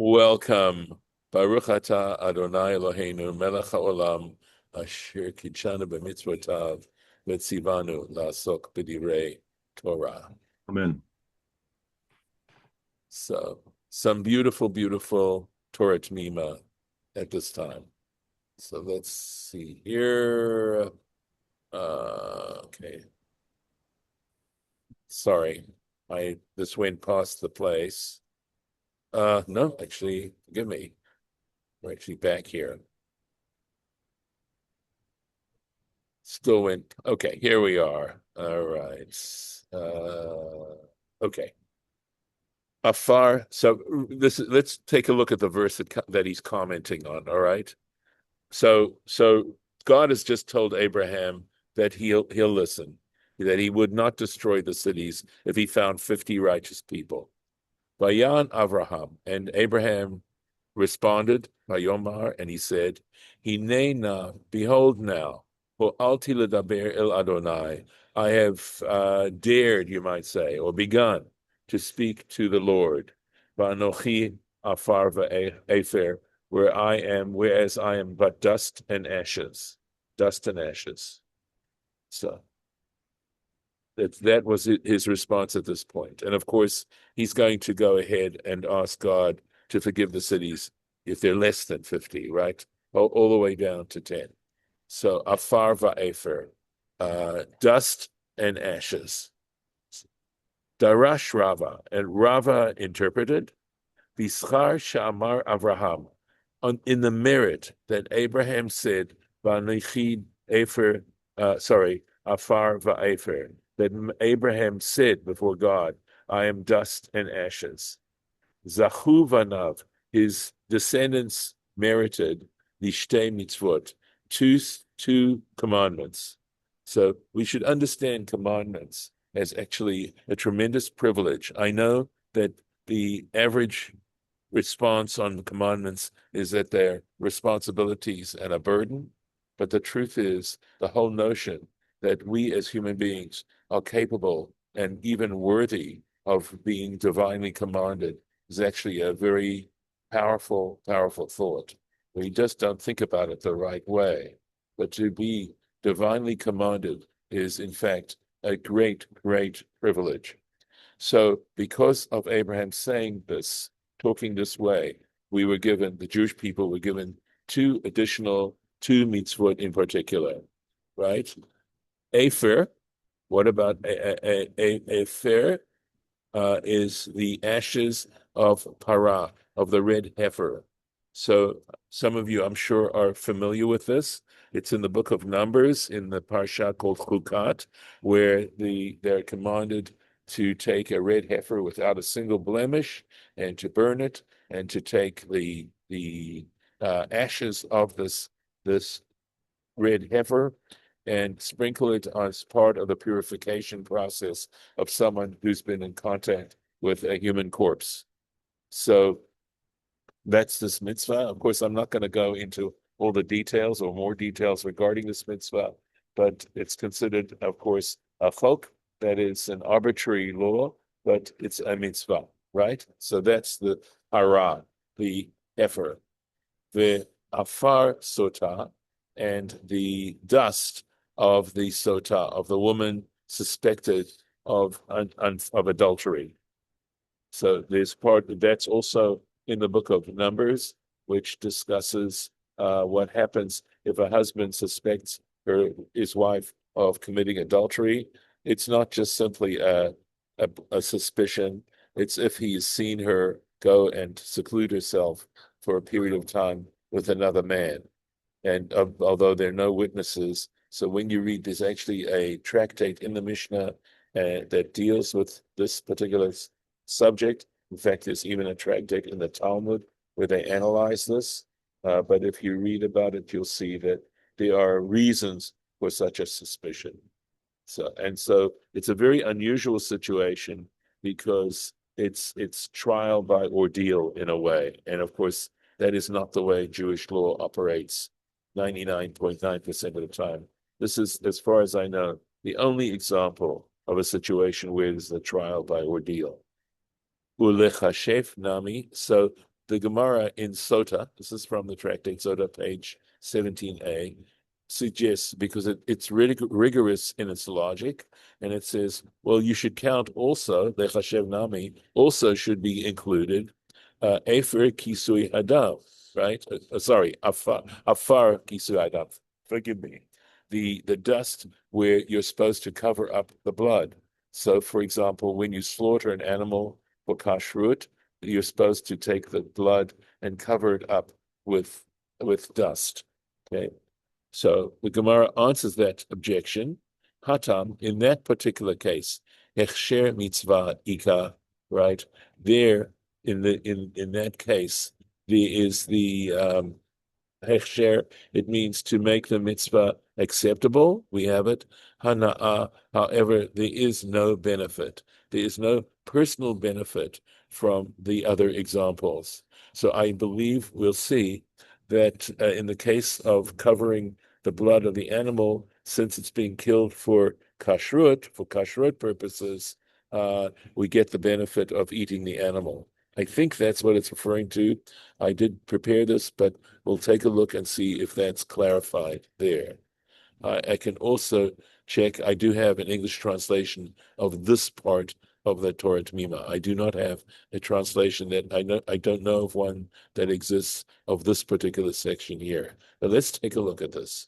Welcome. Baruch atah Adonai Eloheinu melech haolam asher kitshanu b'mitzvotav v'tzivanu la'asok b'divrei Torah. Amen. So, some beautiful, beautiful Torah Temimah at this time. So let's see here. Okay. Sorry, this went past the place. No, actually, forgive me. We're actually back here. Still went. Okay, here we are. All right. Okay. Afar. So let's take a look at the verse that he's commenting on. All right. So God has just told Abraham that he'll listen, that he would not destroy the cities if he found 50 righteous people. Vayan Avraham, and Abraham responded, Vayomar, and he said, Hinena, behold now, Alti ledaber el Adonai, I have dared, you might say, or begun to speak to the Lord. Va'anochi Afar vaYera, whereas I am but dust and ashes. Dust and ashes. So that was his response at this point. And of course, he's going to go ahead and ask God to forgive the cities if they're less than 50, right? All the way down to 10. So Afar vaYera, dust and ashes. Darash Rava, and Rava interpreted, Bischar Shamar Avraham, in the merit that Abraham said, Vanichid Efer, Afar vaYera, that Abraham said before God, I am dust and ashes. Zachu vanav, his descendants merited the shtei mitzvot, two commandments. So we should understand commandments as actually a tremendous privilege. I know that the average response on the commandments is that they're responsibilities and a burden, but the truth is the whole notion that we as human beings are capable and even worthy of being divinely commanded is actually a very powerful, powerful thought. We just don't think about it the right way. But to be divinely commanded is, in fact, a great, great privilege. So because of Abraham saying this, talking this way, the Jewish people were given two mitzvot in particular, right? Efer, what about Efer? Is the ashes of Para, of the Red Heifer. So some of you, I'm sure, are familiar with this. It's in the book of Numbers, in the parsha called Chukat, where they're commanded to take a red heifer without a single blemish and to burn it, and to take the ashes of this red heifer and sprinkle it as part of the purification process of someone who's been in contact with a human corpse. So that's this mitzvah. Of course, I'm not going to go into all the details or more details regarding this mitzvah, but it's considered, of course, a chok, that is an arbitrary law, but it's a mitzvah, right? So that's the para, the efer, the Afar Sota, and the dust of the Sota, of the woman suspected of adultery. So there's that's also in the book of Numbers, which discusses what happens if a husband suspects his wife of committing adultery. It's not just simply a suspicion. It's if he's seen her go and seclude herself for a period of time with another man. And although there are no witnesses, so when you read, there's actually a tractate in the Mishnah that deals with this particular subject. In fact, there's even a tractate in the Talmud where they analyze this. But if you read about it, you'll see that there are reasons for such a suspicion. So it's a very unusual situation because it's trial by ordeal in a way. And of course, that is not the way Jewish law operates 99.9% of the time. This is, as far as I know, the only example of a situation where there's a trial by ordeal. Ulechashef nami. So the Gemara in Sota, this is from the Tractate Sota, page 17a, suggests, because it's really rigorous in its logic, and it says, well, you should count also, lechashev nami, also should be included, Efer Kisui Hadam, right? Sorry, Afar Kisui Hadam. Forgive me. The dust where you're supposed to cover up the blood. So, for example, when you slaughter an animal for kashrut, you're supposed to take the blood and cover it up with dust. Okay. So the Gemara answers that objection. Hatam, in that particular case, hechsher mitzvah ika, right? There, in that case, there is the hechsher. It means to make the mitzvah acceptable. We have it. Hana'ah, however, there is no benefit. There is no personal benefit from the other examples. So I believe we'll see that in the case of covering the blood of the animal, since it's being killed for kashrut purposes, we get the benefit of eating the animal. I think that's what it's referring to. I did prepare this, but we'll take a look and see if that's clarified there. I can also check. I do have an English translation of this part of the Torah Temimah. I do not have a translation that I don't know of one that exists of this particular section here. But let's take a look at this.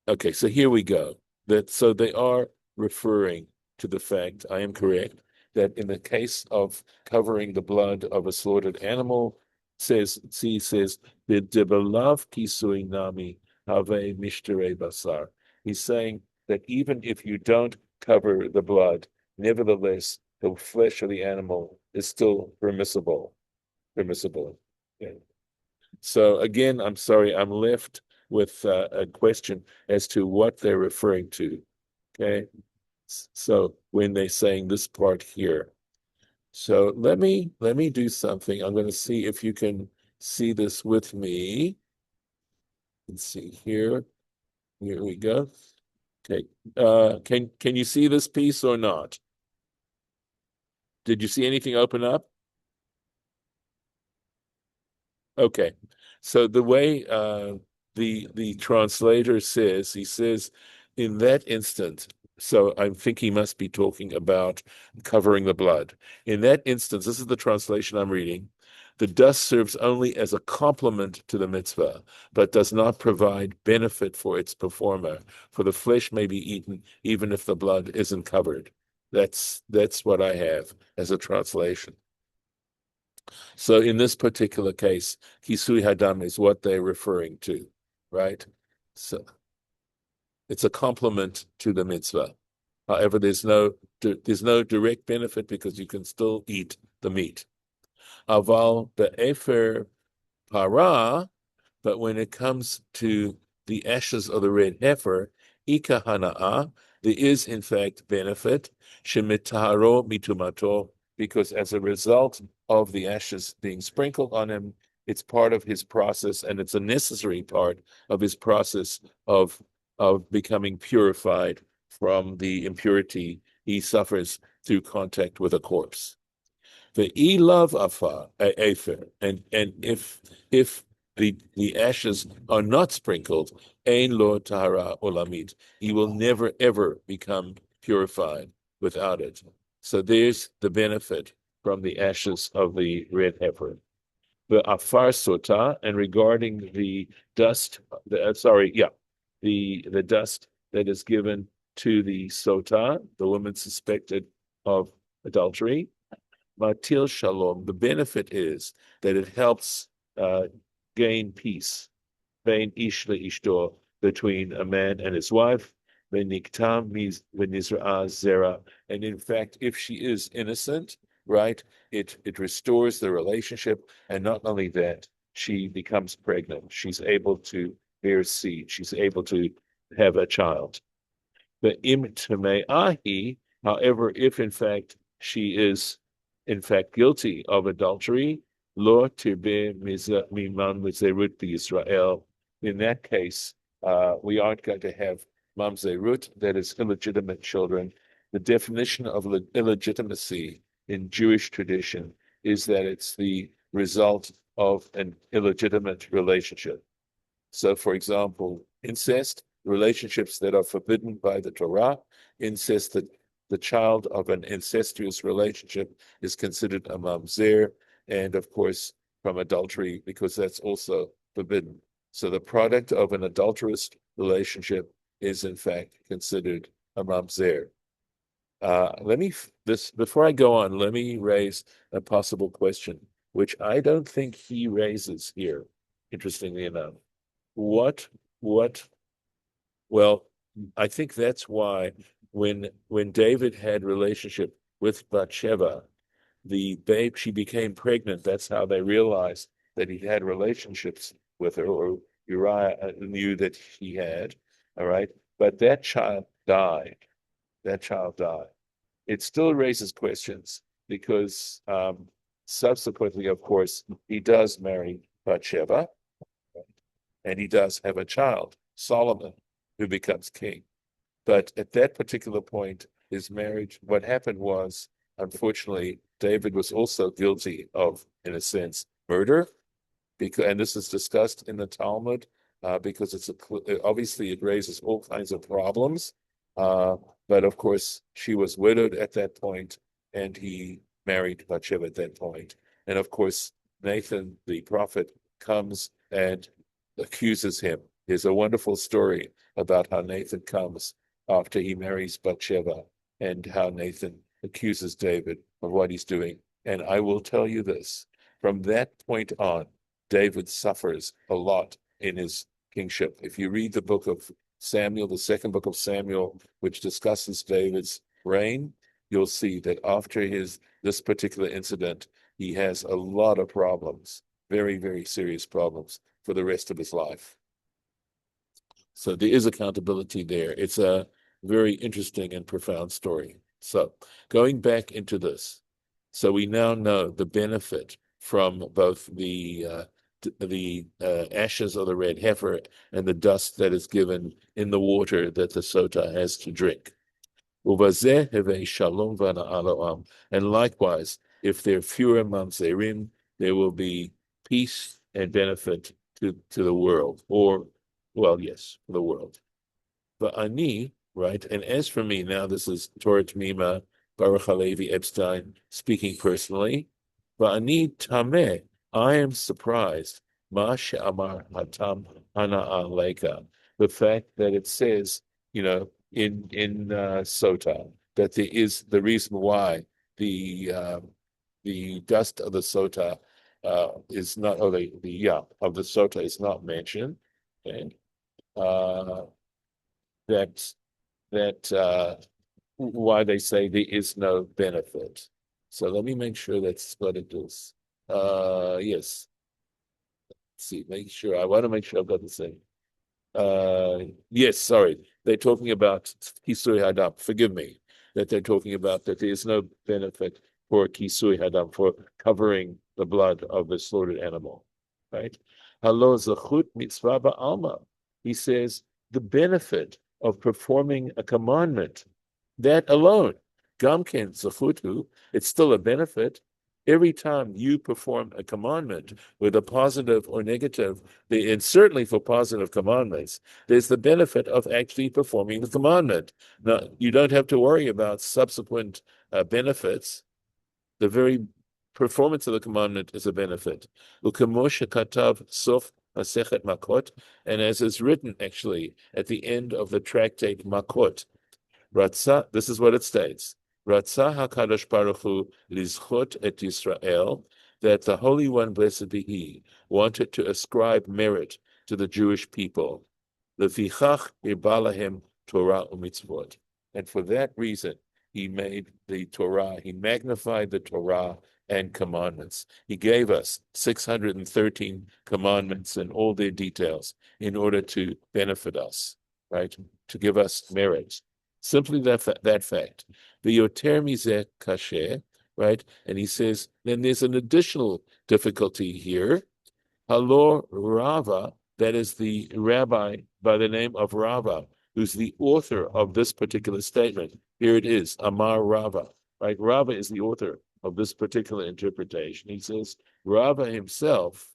Okay, so here we go. So they are referring to the fact, I am correct, that in the case of covering the blood of a slaughtered animal, says the debelav kisui nami have mishtere basar. He's saying that even if you don't cover the blood, nevertheless, the flesh of the animal is still permissible. Yeah. So again, I'm sorry, I'm left with a question as to what they're referring to. Okay, so when they're saying this part here, so let me do something. I'm going to see if you can see this with me. Let's see here. Here we go. Okay, can you see this piece or not? Did you see anything open up? Okay, so the way the translator says, he says, in that instant, so I think he must be talking about covering the blood. In that instance, this is the translation I'm reading, the dust serves only as a complement to the mitzvah, but does not provide benefit for its performer, for the flesh may be eaten even if the blood isn't covered. That's what I have as a translation. So in this particular case, Kisui Hadam is what they're referring to, right? So it's a complement to the mitzvah. However, there's no direct benefit because you can still eat the meat. Aval Efer Para, but when it comes to the ashes of the red heifer, ika hana'ah, there is in fact benefit, shemitaharo mitumato, because as a result of the ashes being sprinkled on him, it's part of his process, and it's a necessary part of his process of becoming purified from the impurity he suffers through contact with a corpse. The love afar Efer, and if the ashes are not sprinkled, ein lo tahara olamit, he will never ever become purified without it. So there's the benefit from the ashes of the red heifer. The Afar Sota, and regarding the dust, the dust that is given to the Sota, the woman suspected of adultery, Matil Shalom, the benefit is that it helps gain peace, Vein Ish Ishto, between a man and his wife, Veniktam Venizra Zera, and in fact, if she is innocent, right, it restores the relationship, and not only that, she becomes pregnant. She's able to bear seed. She's able to have a child. The Im Ahi, however, if in fact she is in fact guilty of adultery, lo tirbe miman mizerut Israel. In that case, we aren't going to have mamzerut, that is illegitimate children. The definition of illegitimacy in Jewish tradition is that it's the result of an illegitimate relationship. So, for example, incest, relationships that are forbidden by the Torah, incest, that the child of an incestuous relationship is considered a mamzer, and of course, from adultery, because that's also forbidden. So the product of an adulterous relationship is in fact considered a mamzer. Before I go on, let me raise a possible question, which I don't think he raises here, interestingly enough. Well, I think that's why when David had relationship with Bathsheba, the babe, she became pregnant. That's how they realized that he had relationships with her, or Uriah knew that he had, all right? But that child died. It still raises questions because subsequently, of course, he does marry Bathsheba, and he does have a child, Solomon, who becomes king. But at that particular point, his marriage, what happened was, unfortunately, David was also guilty of, in a sense, murder, and this is discussed in the Talmud, because obviously it raises all kinds of problems. But of course, she was widowed at that point, and he married Bathsheba at that point. And of course, Nathan, the prophet, comes and accuses him. There's a wonderful story about how Nathan comes after he marries Bathsheba, and how Nathan accuses David of what he's doing. And I will tell you this, from that point on, David suffers a lot in his kingship. If you read the book of Samuel, the second book of Samuel, which discusses David's reign, you'll see that after this particular incident, he has a lot of problems, very, very serious problems for the rest of his life. So there is accountability there. It's a very interesting and profound story. So going back into this, so we now know the benefit from both the ashes of the red heifer and the dust that is given in the water that the Sota has to drink. And likewise, if there are fewer mamzerim, there will be peace and benefit to the world, or, well, yes, the world. But ani, right? And as for me, now this is Torah Temimah, Baruch Halevi Epstein speaking personally. But ani tameh, I am surprised. Ma she'amar hatam hana aleka, the fact that it says, in Sota, that there is the reason why the dust of the Sota is not, or of the Sota is not mentioned. Okay. That why they say there is no benefit. So let me make sure that's what it is. Yes. Let's see, I want to make sure I've got the same. Yes, sorry. They're talking about Kisui Hadam. Forgive me, that they're talking about that there is no benefit for Kisui Hadam, for covering the blood of the slaughtered animal. Right? Halo zachut mitzvah ba'alma. He says the benefit of performing a commandment, that alone, gamken zachutu, it's still a benefit. Every time you perform a commandment, whether positive or negative, and certainly for positive commandments, there's the benefit of actually performing the commandment. Now, you don't have to worry about subsequent benefits. The very performance of the commandment is a benefit. Ukemoshe katav sof Masechet Makot, and as is written actually at the end of the Tractate Makot, Ratzah, this is what it states. Ratzah HaKadosh Baruch Hu lizchot et Yisrael, that the Holy One, blessed be He, wanted to ascribe merit to the Jewish people. Lefichach irba lahem Torah u'mitzvot. And for that reason, He made the Torah, He magnified the Torah and commandments. He gave us 613 commandments and all their details in order to benefit us, right? To give us merit. Simply that fact. V'yoter mizeh kasher, right? And he says, then there's an additional difficulty here. Halor Rava, that is the rabbi by the name of Rava, who's the author of this particular statement. Here it is, Amar Rava, right? Rava is the author of this particular interpretation. He says, Rava himself,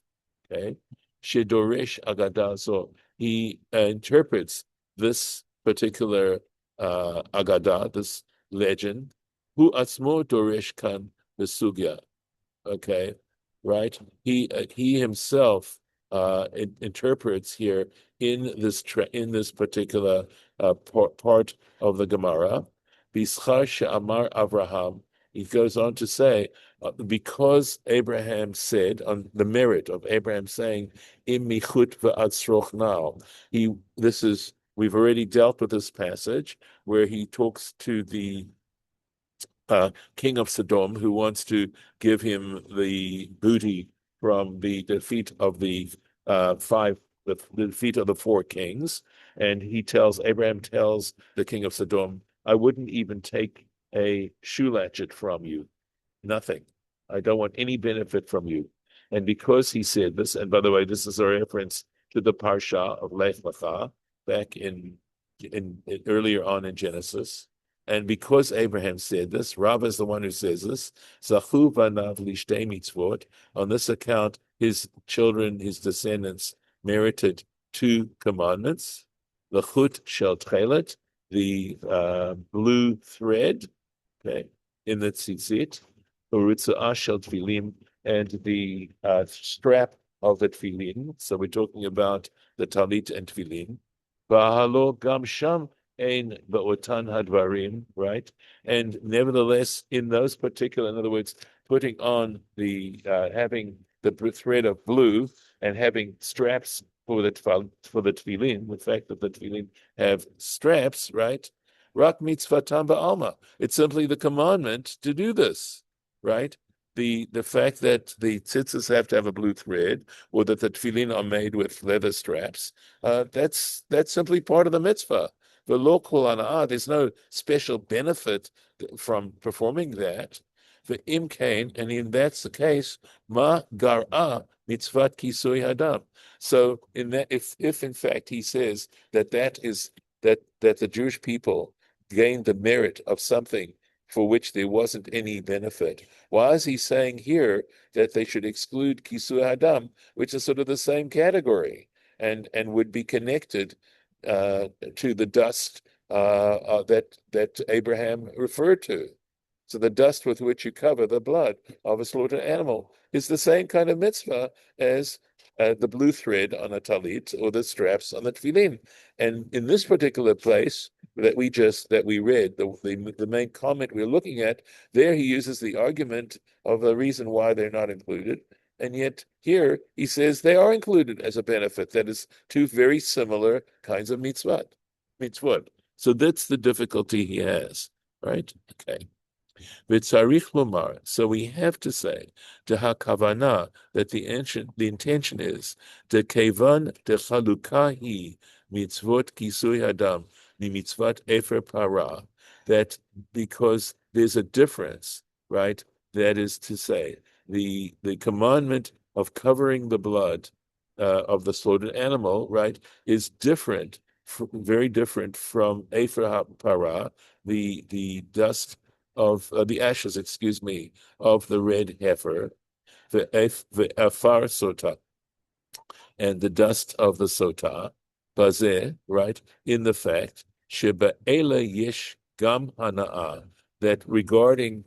okay, shedoresh agada, so he interprets this particular agada, this legend, hu atzmo doresh kan besugya, okay, right? He himself interprets here in this particular part of the Gemara, Bischar she'amar Avraham. He goes on to say, because Abraham said, on the merit of Abraham saying, Im michut v'atzroch now. We've already dealt with this passage where he talks to the king of Sodom, who wants to give him the booty from the defeat of the defeat of the four kings. And Abraham tells the king of Sodom, I wouldn't even take a shoe latchet from you. Nothing. I don't want any benefit from you. And because he said this, and by the way, this is a reference to the Parsha of Lech Lecha, back in earlier on in Genesis. And because Abraham said this, Rava is the one who says this, Zachu vanav lishtei mitzvot. On this account, his children, his descendants, merited 2 commandments: the chut shel tchelet, the blue thread, okay, in the tzitzit, uritzuah shel tefillin, and the strap of the tefillin. So we're talking about the talit and tefillin. V'halo gam sham ein ba'otan hadvarim, right? And nevertheless, in those particular, in other words, putting on the having the thread of blue and having straps for the tefillin, the fact that the tefillin have straps, right? Rak mitzvatam ba'alma. It's simply the commandment to do this, right? The fact that the tzitzis have to have a blue thread, or that the tefillin are made with leather straps, that's simply part of the mitzvah. The local ana'ah, there's no special benefit from performing that. The imkain, and that's the case, ma gar'a mitzvat Kisui Hadam. So in that, if in fact he says that the Jewish people gained the merit of something for which there wasn't any benefit, why is he saying here that they should exclude Kisui Hadam, which is sort of the same category and would be connected to the dust that Abraham referred to? So the dust with which you cover the blood of a slaughtered animal is the same kind of mitzvah as the blue thread on a talit or the straps on the tefillin. And in this particular place that we read, the main comment we're looking at, there he uses the argument of the reason why they're not included. And yet here he says they are included as a benefit. That is 2 very similar kinds of mitzvot. So that's the difficulty he has, right? Okay. V'tzarich lomar, so we have to say, hakavana, that the intention is, de kevan de chalukahi mitzvot Kisui Hadam mi mitzvot Efer Para, that because there's a difference, right? That is to say, the commandment of covering the blood of the slaughtered animal, right, is different, very different from Efer Para, the dust of the ashes, of the red heifer, the Afar Sota, and the dust of the Sota, bazeh, right, in the fact, sheba'ela yesh gam hana'ah, that regarding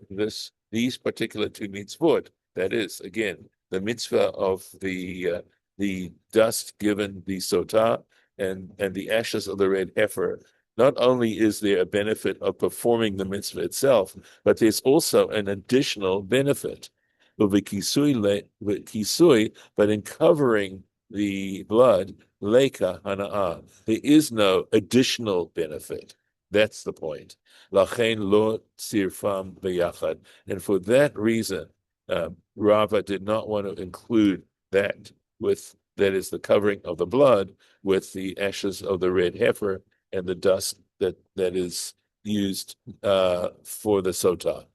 these particular 2 mitzvot, that is, again, the mitzvah of the dust given the Sota and the ashes of the red heifer, not only is there a benefit of performing the mitzvah itself, but there's also an additional benefit. But in covering the blood, leka hana'ah, there is no additional benefit. That's the point. Lachen lo tzirfam b'yachad. And for that reason, Rava did not want to include that is the covering of the blood with the ashes of the red heifer and the dust that is used for the Sota.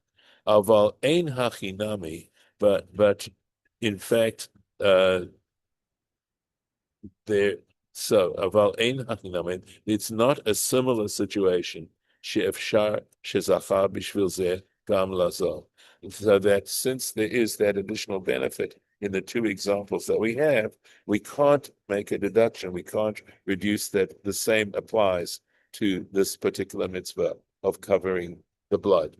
Aval ein hachinami, but in fact, aval ein hachinami, it's not a similar situation. She'efshar shezachar b'shvil zeh gam lazo, So that since there is that additional benefit in the two examples that we have, we can't make a deduction. We can't reduce that the same applies to this particular mitzvah of covering the blood.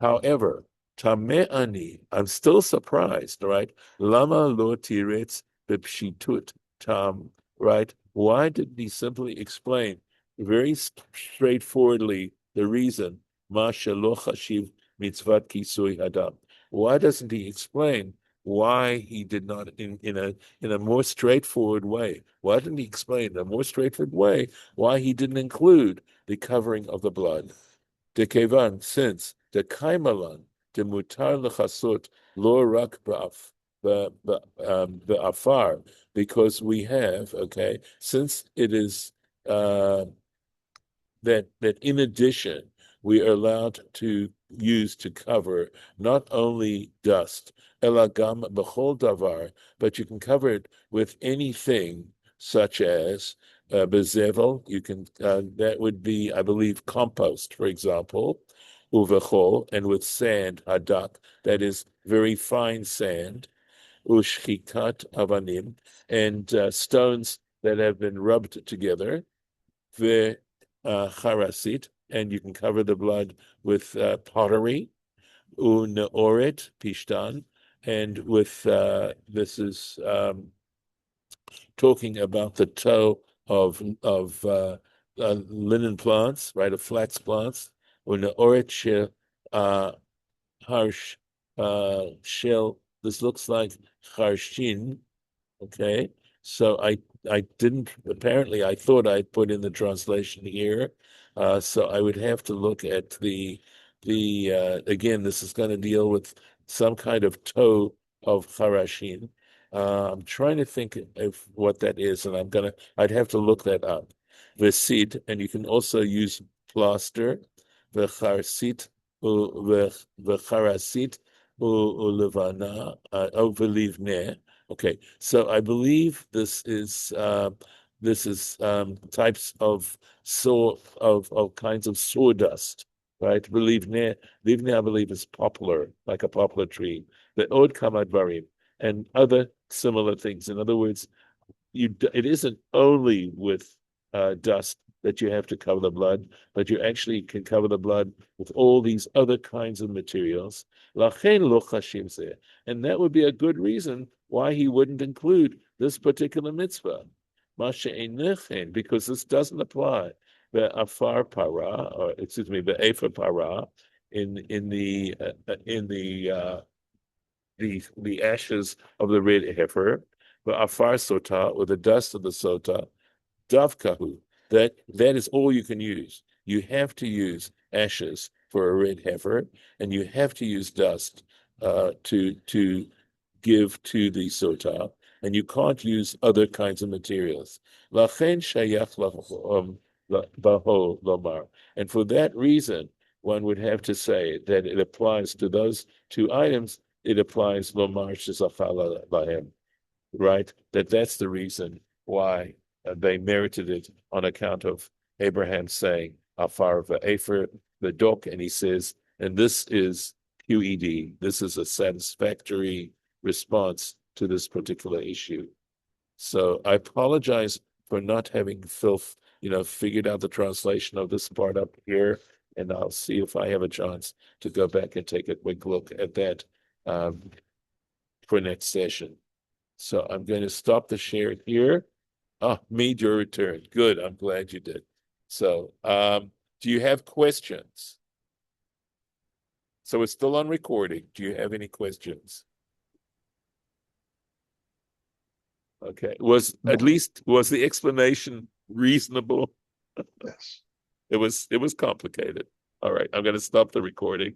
However, tame'ani, I'm still surprised, right? Lama lo tiretz b'pshitut tam, right? Why didn't he simply explain very straightforwardly the reason, ma shelo chashiv mitzvat Kisui Hadam? Why doesn't he explain why he did not in a more straightforward way? Why didn't he explain in a more straightforward way why he didn't include the covering of the blood? De kevan, since the kaimalan, the mutar lechasot lo rak afar, because we have, okay, since it is that in addition we are allowed to use to cover not only dust, elagam b'chol davar, but you can cover it with anything such as bezevel. You can that would be, I believe, compost, for example, uvechol, and with sand, hadak, that is very fine sand, ushchikat avanim, and stones that have been rubbed together, ve charasit, and you can cover the blood with pottery, uneoret, pishtan, and with this is talking about the toe of linen plants, right, of flax plants, uneoret shel harsh shell. This looks like harshin, okay. So I didn't, apparently I thought I put in the translation here. So I would have to look at the again, this is going to deal with some kind of toe of harashin. I'm trying to think of what that is, and I'd have to look that up. Vesid, and you can also use plaster, vecharsit, vecharasit, ulevana, overlivne. Okay, so I believe this is types of kinds of sawdust, right? Livne, I believe, is poplar, like a poplar tree. The od kamadvarim and other similar things. In other words, it isn't only with dust that you have to cover the blood, but you actually can cover the blood with all these other kinds of materials. And that would be a good reason why he wouldn't include this particular mitzvah. Because this doesn't apply the Afar Para, or excuse me, the Efer Para in the ashes of the Red Heifer, the Afar Sota, or the dust of the Sota, Davkahu. That is all you can use. You have to use ashes for a red heifer, and you have to use dust to give to the sota, and you can't use other kinds of materials. Lachen shayach baho lomar, and for that reason, one would have to say that it applies to those two items. It applies lomar shezafala lahem, right? That's the reason why they merited it on account of Abraham saying Afar vaYera the dok, and he says, and this is QED. This is a satisfactory response to this particular issue. So I apologize for not having figured out the translation of this part up here, and I'll see if I have a chance to go back and take a quick look at that for next session. So I'm going to stop the share here. Made your return. Good. I'm glad you did. So, do you have questions? So it's still on recording. Do you have any questions? Okay. Was the explanation reasonable? Yes. It was complicated. All right. I'm going to stop the recording.